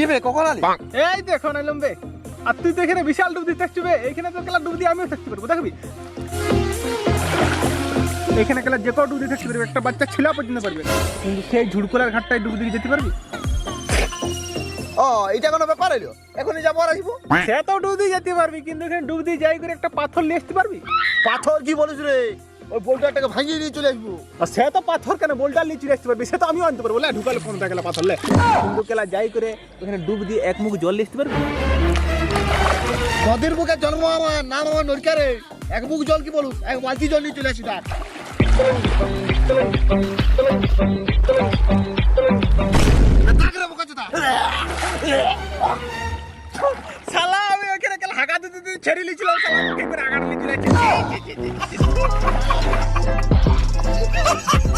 কি বে কখন আলি? এই তো এখন এলাম বে। আর তুই তো এখানে বিশাল ডুব দিতে থাকছিস বে। এইখানে তো কেলা ডুব দিয়ে আমিও থাকতে পারবো, দেখবি? এখানে কেলা যে কেউ ডুব দিয়ে থাকতে পারবে, একটা বাচ্চা ছেলে পর্যন্ত পারবে। কিন্তু সেই ঝুড়কোলার ঘাটটায় ডুব দিয়ে যেতে পারবি? ও এটা কোনো ব্যাপার হলো? এখনই যাবো আর আসবো। সে তো ডুব দিয়ে যেতে পারবি, কিন্তু এখানে ডুব দিয়ে যাই করে একটা পাথর নিয়ে আসতে পারবি? পাথর কি বলিস রে? ওই বোল্ডারটাকে ভাঙিয়ে নিয়ে চলে আসবো। আর সে তো পাথর কেন বোল্ডার নিয়ে চলে আসতে পারবি, সে তো আমিও আনতে পারবো। ঢুকালে কোনটা গেলা পাথর লে, কিন্তু কেলা যাই করে ওখানে ডুব দিয়ে এক মুখ জল নিয়ে আসতে পারবি? নদীর বুকে জন্ম আমার, নাম আমার নরিকারে। এক বুক জল কি বলুক, এক বালতি জল নিয়ে চলে আসি তার। থাক রে বোকাচোদা। শালা আমি ওখানে কেলা হাগা দিতে ছেড়ে লিছিলাম, শালা মুখে করে আগাড় নিয়ে চলে আসছে।